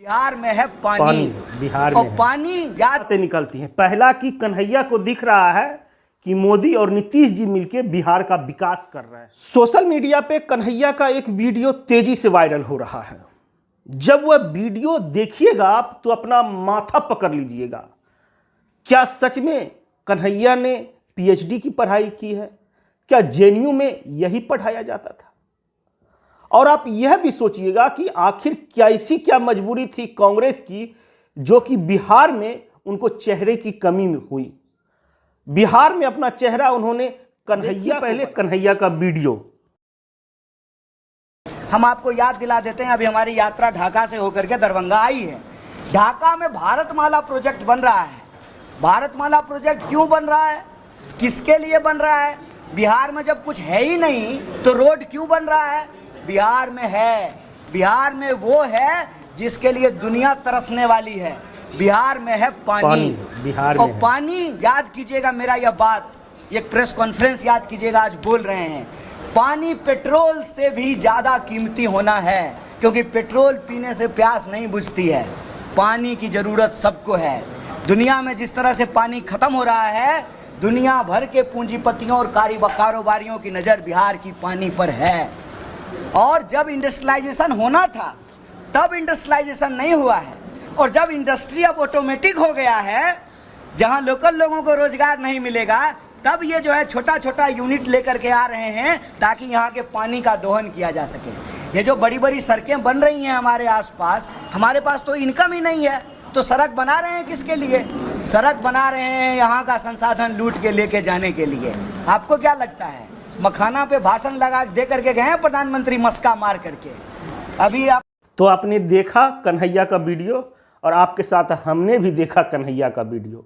बिहार में है पानी। बिहार और में पानी याद निकलती हैं। पहला कि कन्हैया को दिख रहा है कि मोदी और नीतीश जी मिलकर बिहार का विकास कर रहे हैं। सोशल मीडिया पे कन्हैया का एक वीडियो तेजी से वायरल हो रहा है। जब वह वीडियो देखिएगा आप तो अपना माथा पकड़ लीजिएगा। क्या सच में कन्हैया ने पीएचडी की पढ़ाई की है? क्या जेएनयू में यही पढ़ाया जाता था? और आप यह भी सोचिएगा कि आखिर क्या मजबूरी थी कांग्रेस की जो कि बिहार में उनको चेहरे की कमी हुई। बिहार में अपना चेहरा उन्होंने कन्हैया का वीडियो हम आपको याद दिला देते हैं। अभी हमारी यात्रा ढाका से होकर के दरभंगा आई है। ढाका में भारतमाला प्रोजेक्ट बन रहा है। भारतमाला प्रोजेक्ट क्यों बन रहा है, किसके लिए बन रहा है? बिहार में जब कुछ है ही नहीं तो रोड क्यों बन रहा है? बिहार में है। बिहार में वो है जिसके लिए दुनिया तरसने वाली है। बिहार में है पानी। बिहार और में पानी याद कीजिएगा मेरा यह बात, एक प्रेस कॉन्फ्रेंस याद कीजिएगा, आज बोल रहे हैं पानी पेट्रोल से भी ज्यादा कीमती होना है, क्योंकि पेट्रोल पीने से प्यास नहीं बुझती है। पानी की जरूरत सबको है। दुनिया में जिस तरह से पानी खत्म हो रहा है, दुनिया भर के पूंजीपतियों और कारोबारियों की नजर बिहार की पानी पर है। और जब इंडस्ट्रियलाइजेशन होना था तब इंडस्ट्रियलाइजेशन नहीं हुआ है। और जब इंडस्ट्री अब ऑटोमेटिक हो गया है, जहां लोकल लोगों को रोजगार नहीं मिलेगा, तब ये जो है छोटा छोटा यूनिट लेकर के आ रहे हैं ताकि यहाँ के पानी का दोहन किया जा सके। ये जो बड़ी बड़ी सड़कें बन रही हैं हमारे आसपास, हमारे पास तो इनकम ही नहीं है, तो सड़क बना रहे हैं किसके लिए? सड़क बना रहे हैं यहाँ का संसाधन लूट के लेके जाने के लिए। आपको क्या लगता है, मखाना पे भाषण लगा दे करके गए हैं प्रधानमंत्री मस्का मार करके? अभी आप तो आपने देखा कन्हैया का वीडियो और आपके साथ हमने भी देखा कन्हैया का वीडियो।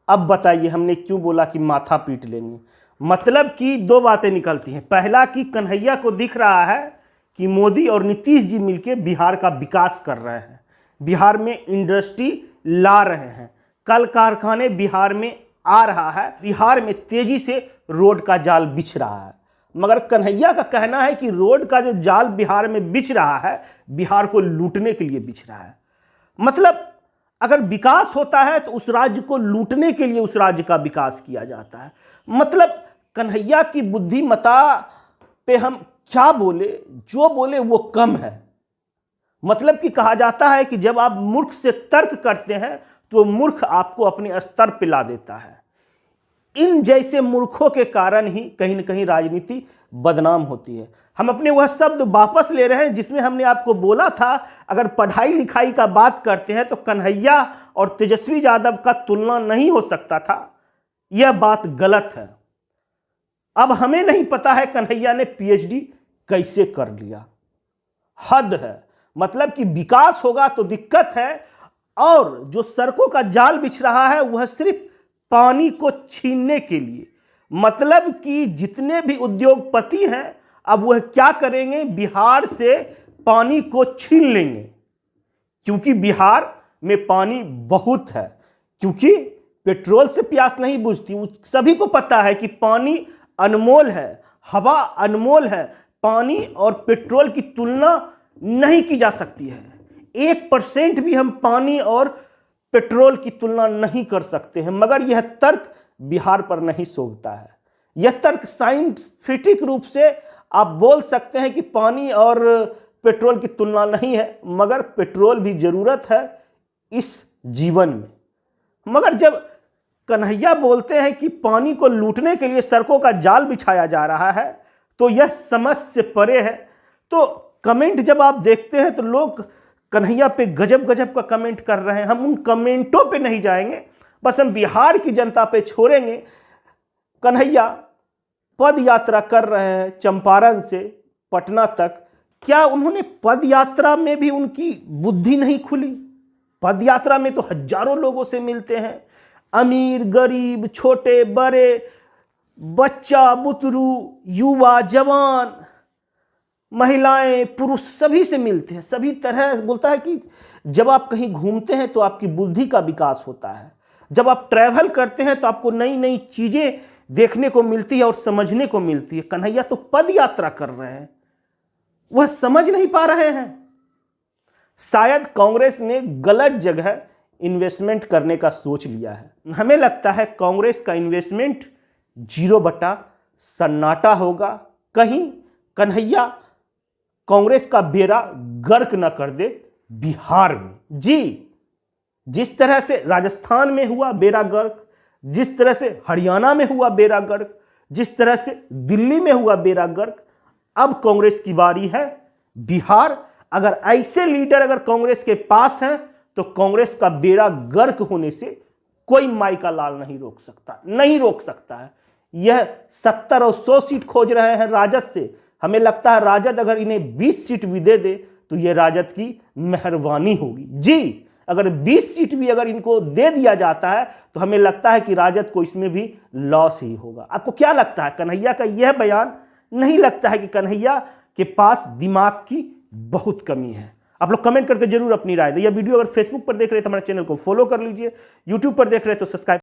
अब बताइए हमने क्यों बोला कि माथा पीट लेंगे? मतलब कि दो बातें निकलती हैं। पहला कि कन्हैया को दिख रहा है कि मोदी और नीतीश जी मिलकर बिहार का विकास कर रहे हैं, बिहार में इंडस्ट्री ला रहे हैं, कल कारखाने बिहार में आ रहा है, बिहार में तेजी से रोड का जाल बिछ रहा है। मगर कन्हैया का कहना है कि रोड का जो जाल बिहार में बिछ रहा है, बिहार को लूटने के लिए बिछ रहा है। मतलब अगर विकास होता है तो उस राज्य को लूटने के लिए उस राज्य का विकास किया जाता है। मतलब कन्हैया की बुद्धिमत्ता पे हम क्या बोले, जो बोले वो कम है। मतलब कि कहा जाता है कि जब आप मूर्ख से तर्क करते हैं तो मूर्ख आपको अपने स्तर पे ला देता है। इन जैसे मूर्खों के कारण ही कहीं न कहीं राजनीति बदनाम होती है। हम अपने वह शब्द वापस ले रहे हैं जिसमें हमने आपको बोला था, अगर पढ़ाई लिखाई का बात करते हैं तो कन्हैया और तेजस्वी यादव का तुलना नहीं हो सकता था। यह बात गलत है। अब हमें नहीं पता है कन्हैया ने पीएचडी कैसे कर लिया। हद है। मतलब कि विकास होगा तो दिक्कत है, और जो सड़कों का जाल बिछ रहा है वह सिर्फ पानी को छीनने के लिए। मतलब कि जितने भी उद्योगपति हैं अब वह क्या करेंगे, बिहार से पानी को छीन लेंगे, क्योंकि बिहार में पानी बहुत है। क्योंकि पेट्रोल से प्यास नहीं बुझती, सभी को पता है कि पानी अनमोल है, हवा अनमोल है। पानी और पेट्रोल की तुलना नहीं की जा सकती है। 1% भी हम पानी और पेट्रोल की तुलना नहीं कर सकते हैं। मगर यह तर्क बिहार पर नहीं शोभता है। यह तर्क साइंटिफिक रूप से आप बोल सकते हैं कि पानी और पेट्रोल की तुलना नहीं है, मगर पेट्रोल भी जरूरत है इस जीवन में। मगर जब कन्हैया बोलते हैं कि पानी को लूटने के लिए सड़कों का जाल बिछाया जा रहा है तो यह समझ से परे है। तो कमेंट जब आप देखते हैं तो लोग कन्हैया पे गजब गजब का कमेंट कर रहे हैं। हम उन कमेंटों पे नहीं जाएंगे, बस हम बिहार की जनता पे छोड़ेंगे। कन्हैया पद यात्रा कर रहे हैं चंपारण से पटना तक। क्या उन्होंने पद यात्रा में भी उनकी बुद्धि नहीं खुली? पद यात्रा में तो हजारों लोगों से मिलते हैं, अमीर गरीब छोटे बड़े, बच्चा बुतरू, युवा जवान, महिलाएं पुरुष, सभी से मिलते हैं। सभी तरह बोलता है कि जब आप कहीं घूमते हैं तो आपकी बुद्धि का विकास होता है। जब आप ट्रैवल करते हैं तो आपको नई नई चीजें देखने को मिलती है और समझने को मिलती है। कन्हैया तो पद यात्रा कर रहे हैं, वह समझ नहीं पा रहे हैं। शायद कांग्रेस ने गलत जगह इन्वेस्टमेंट करने का सोच लिया है। हमें लगता है कांग्रेस का इन्वेस्टमेंट 0 सन्नाटा होगा। कहीं कन्हैया कांग्रेस का बेड़ा गर्क न कर दे बिहार में। जी, जिस तरह से राजस्थान में हुआ बेड़ा गर्क, जिस तरह से हरियाणा में हुआ बेड़ा गर्क, जिस तरह से दिल्ली में हुआ बेड़ा गर्क, अब कांग्रेस की बारी है। बिहार, अगर ऐसे लीडर अगर कांग्रेस के पास हैं तो कांग्रेस का बेड़ा गर्क होने से कोई माई का लाल नहीं रोक सकता, नहीं रोक सकता है। यह 70 और 100 सीट खोज रहे हैं राजद से। हमें लगता है राजद अगर इन्हें 20 सीट भी दे दे तो यह राजद की मेहरबानी होगी। जी, अगर 20 सीट भी अगर इनको दे दिया जाता है तो हमें लगता है कि राजद को इसमें भी लॉस ही होगा। आपको क्या लगता है? कन्हैया का यह बयान नहीं लगता है कि कन्हैया के पास दिमाग की बहुत कमी है? आप लोग कमेंट करके जरूर अपनी राय दें। यह वीडियो अगर फेसबुक पर देख रहे हैं तो हमारे चैनल को फॉलो कर लीजिए, यूट्यूब पर देख रहे हैं तो सब्सक्राइब